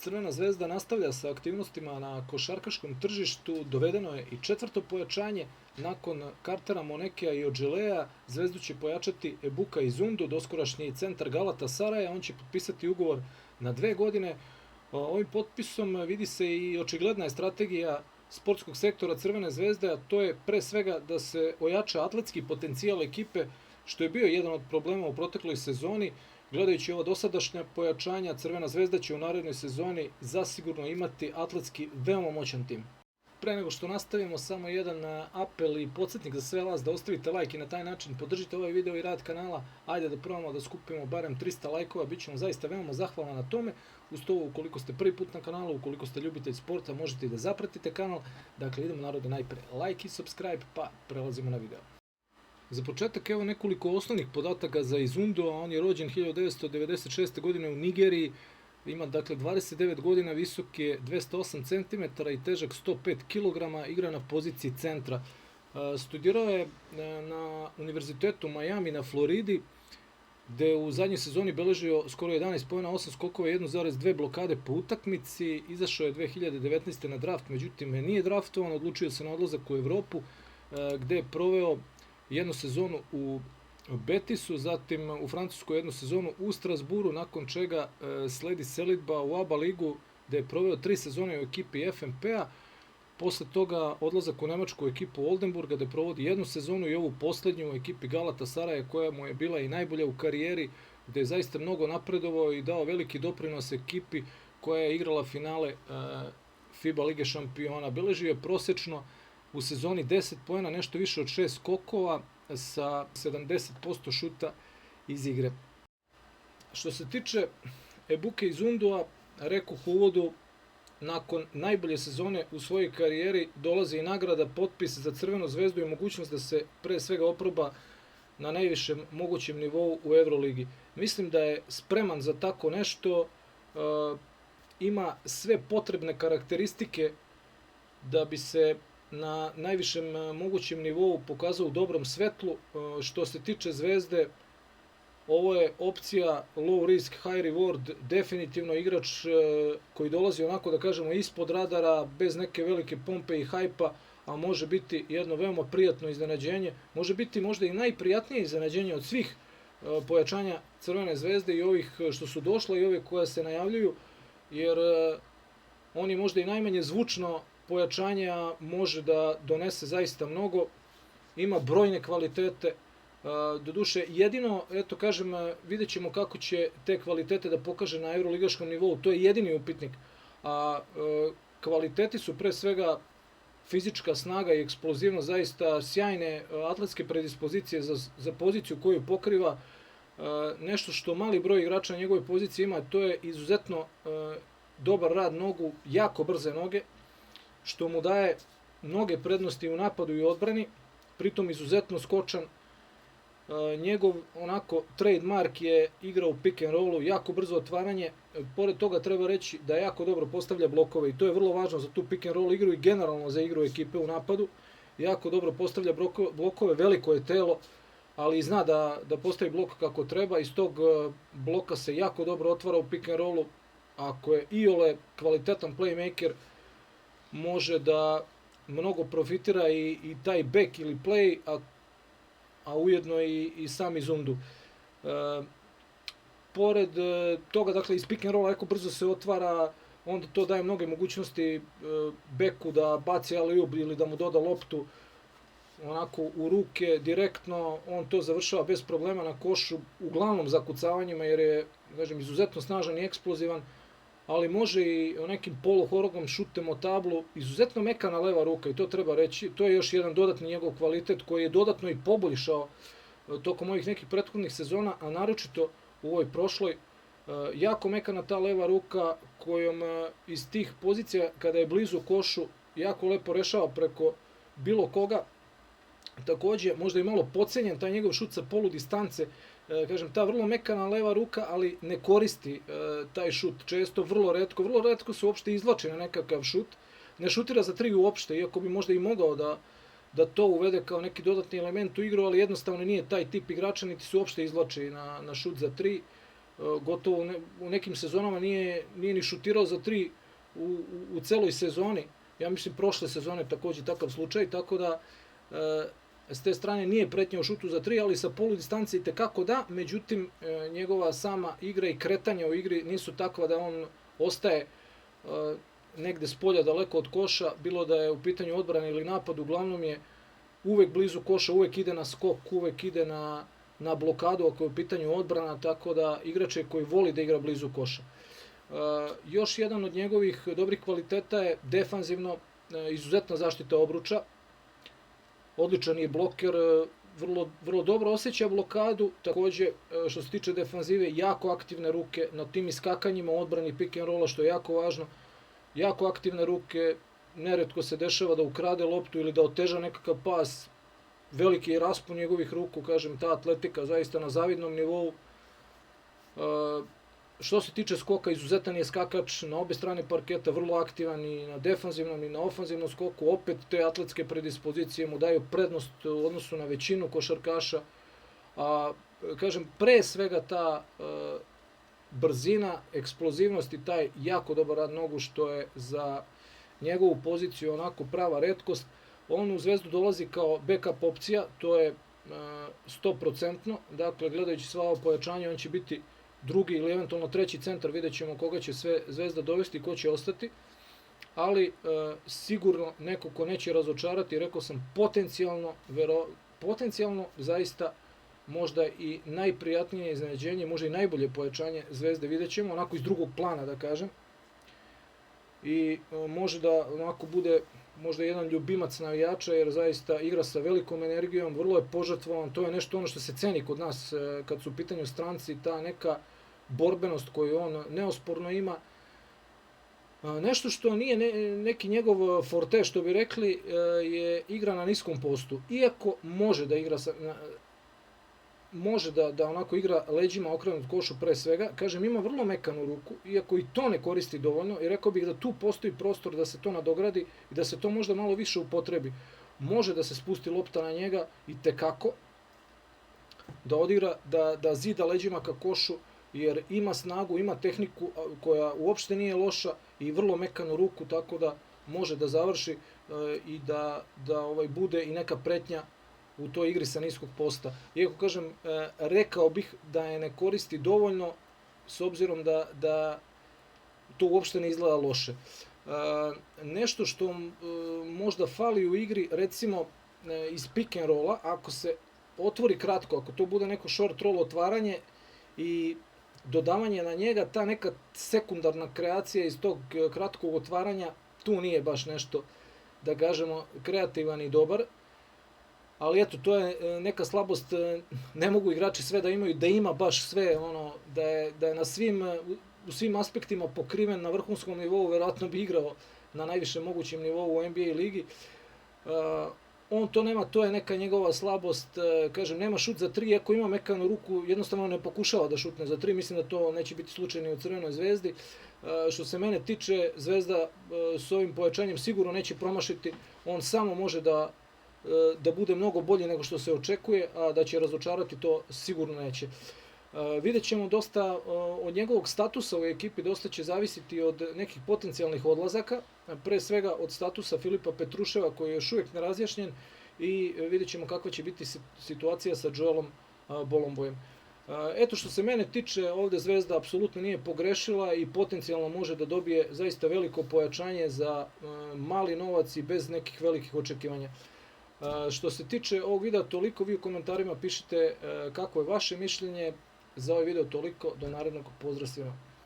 Crvena zvezda nastavlja sa aktivnostima na košarkaškom tržištu, dovedeno je i četvrto pojačanje. Nakon Cartera, Monekea i Odželeja, Zvezdu će pojačati Ebuka Izundu, doskorašnji centar Galatasaraja. On će potpisati ugovor na 2 godine. Ovim potpisom vidi se i očigledna je strategija sportskog sektora Crvene zvezde, a to je pre svega da se ojača atletski potencijal ekipe, što je bio jedan od problema u protekloj sezoni. Gledajući ova dosadašnja pojačanja, Crvena zvezda će u narednoj sezoni zasigurno imati atletski veoma moćan tim. Pre nego što nastavimo, samo jedan apel i podsjetnik za sve vas da ostavite like i na taj način podržite ovaj video i rad kanala. Ajde da probamo da skupimo barem 300 lajkova, bit ćemo zaista veoma zahvalni na tome. Uz to, ukoliko ste prvi put na kanalu, ukoliko ste ljubitelj sporta, možete i da zapratite kanal. Dakle, idemo narode najpre like i subscribe, pa prelazimo na video. Za početak evo nekoliko osnovnih podataka za Izundu, a on je rođen 1996. godine u Nigeriji. Ima dakle 29 godina, visok je 208 cm i težak 105 kg, igra na poziciji centra. Studirao je na Univerzitetu Miami na Floridi, gde u zadnjoj sezoni beležio skoro 11 poena, 8 skokova i 1,2 blokade po utakmici. Izašao je 2019. na draft, međutim nije draftovan, odlučio se na odlazak u Evropu, gde je proveo jednu sezonu u Betisu, zatim u Francuskoj jednu sezonu u Strasburu, nakon čega sledi selidba u ABA ligu, gde je proveo 3 sezone u ekipi FNP-a. Posle toga odlazak u nemačku ekipu Oldenburga, gde provodi jednu sezonu i ovu poslednju u ekipi Galatasaraja, koja mu je bila i najbolja u karijeri, gde je zaista mnogo napredovao i dao veliki doprinos ekipi koja je igrala finale FIBA Lige šampiona. Beležio je prosečno u sezoni 10 poena, nešto više od 6 skokova, sa 70% šuta iz igre. Što se tiče Ebuke Izundua, rekoh u uvodu, nakon najbolje sezone u svojoj karijeri dolazi i nagrada, potpis za Crvenu zvezdu i mogućnost da se pre svega oproba na najvišem mogućem nivou u Euroligi. Mislim da je spreman za tako nešto, ima sve potrebne karakteristike da bi se na najvišem mogućem nivou pokazao u dobrom svetlu. Što se tiče Zvezde, ovo je opcija low risk, high reward, definitivno igrač koji dolazi onako da kažemo ispod radara, bez neke velike pompe i hajpa, a može biti jedno veoma prijatno iznenađenje, može biti možda i najprijatnije iznenađenje od svih pojačanja Crvene zvezde i ovih što su došle i ove koja se najavljuju, jer on je možda i najmanje zvučno pojačanje, a može da donese zaista mnogo, ima brojne kvalitete. Doduše, jedino, eto kažem, vidjet ćemo kako će te kvalitete da pokaže na euroligaškom nivou, to je jedini upitnik, a kvaliteti su pre svega fizička snaga i eksplozivnost, zaista sjajne atletske predispozicije za poziciju koju pokriva. Nešto što mali broj igrača na njegovoj poziciji ima, to je izuzetno dobar rad nogu, jako brze noge, što mu daje mnoge prednosti u napadu i odbrani, pritom izuzetno skočan. Njegov onako trademark je igra u pick and rollu, jako brzo otvaranje, pored toga treba reći da jako dobro postavlja blokove i to je vrlo važno za tu pick and roll igru i generalno za igru ekipe u napadu. Jako dobro postavlja blokove, veliko je telo, ali i zna da postavi blok kako treba, iz tog bloka se jako dobro otvara u pick and rollu. Ako je iole kvalitetan playmaker, može da mnogo profitira i taj back ili play, a ujedno i sam Izundu. Pored toga, dakle, iz pick and rolla jako brzo se otvara, onda to daje mnoge mogućnosti beku da baci alley-oop ili da mu doda loptu onako u ruke direktno, on to završava bez problema na košu, uglavnom zakucavanjima, jer je, kažem, izuzetno snažan i eksplozivan, ali može i nekim polohorogom šutem o tablu, izuzetno mekana leva ruka i to treba reći, to je još jedan dodatni njegov kvalitet koji je dodatno i poboljšao tokom ovih nekih prethodnih sezona, a naročito u ovoj prošloj, jako mekana ta leva ruka kojom iz tih pozicija kada je blizu košu jako lepo rešava preko bilo koga. Takođe, možda i malo podcenjen taj njegov šut sa polu distance, kažem, ta vrlo mekana leva ruka, ali ne koristi taj šut često, vrlo retko se uopšte izvlači na nekakav šut, ne šutira za 3 uopšte, iako bi možda i mogao da to uvede kao neki dodatni element u igru, ali jednostavno nije taj tip igrača, niti se uopšte izvlači na šut za 3. gotovo u nekim sezonama nije ni šutirao za 3 u celoj sezoni. Ja mislim prošle sezone takođe takav slučaj, tako da s te strane nije pretnjao šutu za 3, ali sa polu distance i tekako da, međutim njegova sama igra i kretanja u igri nisu takva da on ostaje negde s polja daleko od koša, bilo da je u pitanju odbrana ili napad, uglavnom je uvek blizu koša, uvek ide na skok, uvek ide na blokadu ako je u pitanju odbrana, tako da igrač je koji voli da igra blizu koša. Još jedan od njegovih dobrih kvaliteta je defanzivno, izuzetna zaštita obruča, odličan je bloker, vrlo dobro osjeća blokadu, takođe što se tiče defanzive, jako aktivne ruke na tim iskakanjima u odbrani pick and rolla, što je jako važno, jako aktivne ruke, neretko se dešava da ukrade loptu ili da oteža nekakav pas, veliki je raspon njegovih ruku, kažem, ta atletika zaista na zavidnom nivou. Što se tiče skoka, izuzetan je skakač na obe strane parketa, vrlo aktivan i na defanzivnom i na ofanzivnom skoku, opet te atletske predispozicije mu daju prednost u odnosu na većinu košarkaša, a kažem, pre svega ta brzina, eksplozivnost i taj jako dobar rad nogu, što je za njegovu poziciju onako prava retkost. On u Zvezdu dolazi kao backup opcija, to je 100%, dakle gledajući sva ova pojačanja on će biti drugi ili eventualno treći centar, vidjet ćemo koga će sve Zvezda dovesti i ko će ostati, ali sigurno neko ko neće razočarati, rekao sam potencijalno zaista možda i najprijatnije iznenađenje, možda i najbolje pojačanje Zvezde, vidjet ćemo, onako iz drugog plana da kažem, i može da onako bude možda jedan ljubimac navijača, jer zaista igra sa velikom energijom, vrlo je požrtvovan, to je nešto ono što se ceni kod nas kad su u pitanju stranci, ta neka borbenost koju on neosporno ima. Nešto što nije neki njegov forte, što bi rekli, je igra na niskom postu. Iako može da igra može da onako igra leđima okrenut košu pre svega, kažem, ima vrlo mekanu ruku, iako i to ne koristi dovoljno, i rekao bih da tu postoji prostor da se to nadogradi i da se to možda malo više upotrebi. Može da se spusti lopta na njega i tekako, da odigra, da zida leđima ka košu, jer ima snagu, ima tehniku koja uopšte nije loša i vrlo mekanu ruku, tako da može da završi i da bude i neka pretnja u toj igri sa niskog posta. Iako, kažem, rekao bih da je ne koristi dovoljno, s obzirom da to uopšte ne izgleda loše. Nešto što možda fali u igri, recimo iz pick and rolla, ako se otvori kratko, ako to bude neko short roll otvaranje i dodavanje na njega, ta neka sekundarna kreacija iz tog kratkog otvaranja, tu nije baš nešto, da kažemo, kreativan i dobar. Ali eto, to je neka slabost, ne mogu igrači sve da imaju, da ima baš sve, ono, da je u svim aspektima pokriven na vrhunskom nivou, verovatno bi igrao na najvišem mogućem nivou u NBA ligi. On to nema, to je neka njegova slabost, kažem, nema šut za 3, ako ima mekanu ruku, jednostavno ne pokušava da šutne za 3, mislim da to neće biti slučaj ni u Crvenoj Zvezdi. Što se mene tiče, Zvezda s ovim pojačanjem sigurno neće promašiti, on samo može da bude mnogo bolji nego što se očekuje, a da će razočarati to sigurno neće. Vidjet ćemo dosta od njegovog statusa u ekipi, dosta će zavisiti od nekih potencijalnih odlazaka, pre svega od statusa Filipa Petruševa koji je još uvijek nerazjašnjen, i vidjet ćemo kakva će biti situacija sa Joelom Bolombojem. Eto, što se mene tiče, ovde Zvezda apsolutno nije pogrešila i potencijalno može da dobije zaista veliko pojačanje za mali novac i bez nekih velikih očekivanja. Što se tiče ovog videa, toliko. Vi u komentarima pišite kako je vaše mišljenje. Za ovaj video toliko, do narednog, pozdrav svima.